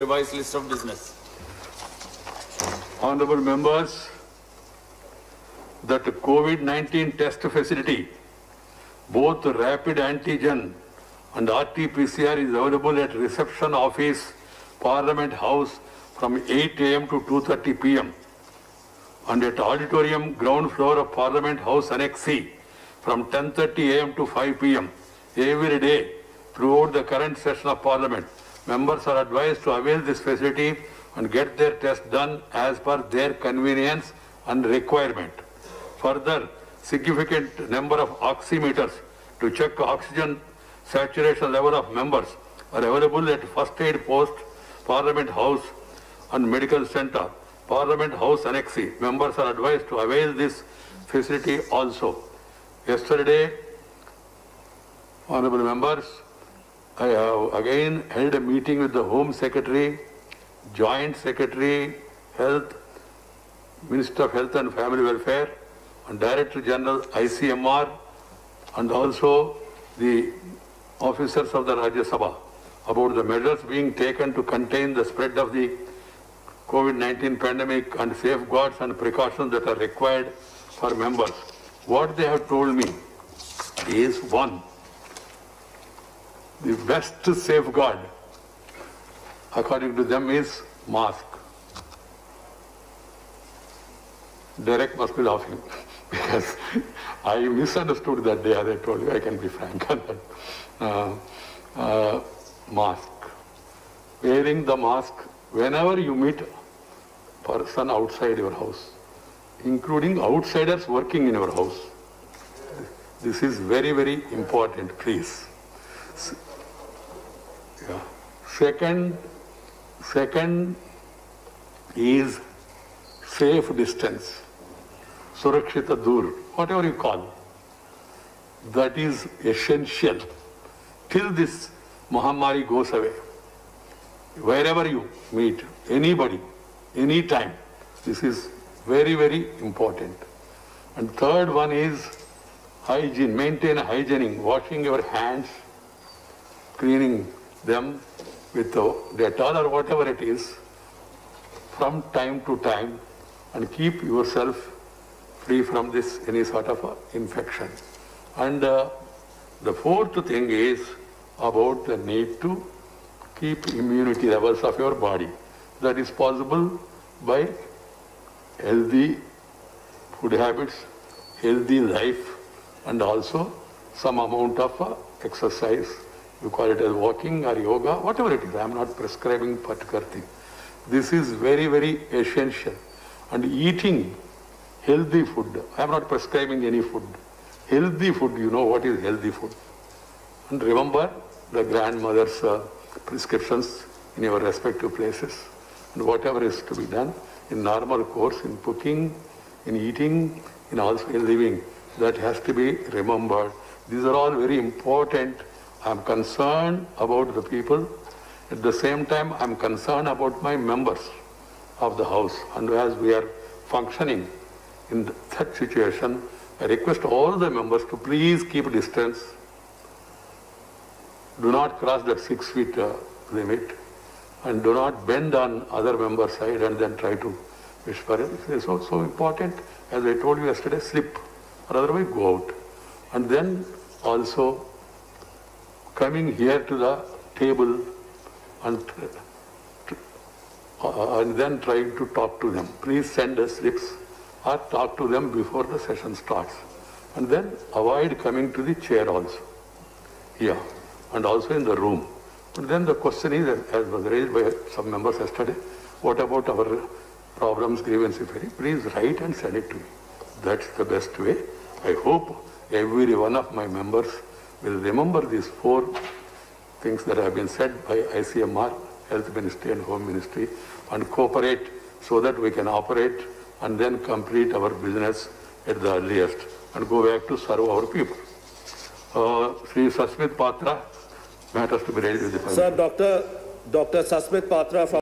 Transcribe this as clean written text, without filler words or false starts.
Revised list of business. Honorable members, that COVID-19 test facility, both rapid antigen and RT-PCR is available at reception office, Parliament House from 8 a.m. to 2:30 p.m. and at auditorium ground floor of Parliament House Annex C from 10:30 a.m. to 5 p.m. every day throughout the current session of Parliament. Members are advised to avail this facility and get their test done as per their convenience and requirement. Further, significant number of oximeters to check oxygen saturation level of members are available at First Aid Post, Parliament House and Medical Centre, Parliament House Annex C. Members are advised to avail this facility also. Yesterday, honorable members, I have again held a meeting with the Home Secretary, Joint Secretary, Health, Minister of Health and Family Welfare, and Director General ICMR, and also the officers of the Rajya Sabha about the measures being taken to contain the spread of the COVID-19 pandemic and safeguards and precautions that are required for members. What they have told me is, one, the best safeguard, according to them, is mask. Derek must be laughing because I misunderstood that day, as I told you. I can be frank on that. Mask. Wearing the mask whenever you meet a person outside your house, including outsiders working in your house. This is very, very important, please. Yeah. Second is safe distance, surakshita dur, whatever you call. That is essential till this Mahamari goes away. Wherever you meet anybody, anytime, this is very, very important. And third one is hygiene, maintain hygiene, washing your hands, cleaning them with Dettol or whatever it is from time to time, and keep yourself free from this any sort of infection. And the fourth thing is about the need to keep immunity levels of your body. That is possible by healthy food habits, healthy life, and also some amount of exercise. You call it as walking or yoga, whatever it is. I am not prescribing particular thing. This is very, very essential. And eating healthy food. I am not prescribing any food. Healthy food, you know what is healthy food. And remember the grandmother's prescriptions in your respective places. And whatever is to be done in normal course, in cooking, in eating, in also in living, that has to be remembered. These are all very important. I am concerned about the people. At the same time, I am concerned about my members of the House. And as we are functioning in such situation, I request all the members to please keep distance. Do not cross that 6 feet limit. And do not bend on other member's side and then try to whisper. It is also important, as I told you yesterday, slip or otherwise go out. And then also coming here to the table and then trying to talk to them. Please send us slips or talk to them before the session starts. And then avoid coming to the chair also. Yeah. And also in the room. And then the question is, as was raised by some members yesterday, what about our problems, grievances? Please write and send it to me. That's the best way. I hope every one of my members will remember these 4 things that have been said by ICMR, Health Ministry and Home Ministry, and cooperate so that we can operate and then complete our business at the earliest and go back to serve our people. Sri Sasmit Patra, matters to be raised with the Prime Minister. Sir, Dr. Sasmit Patra from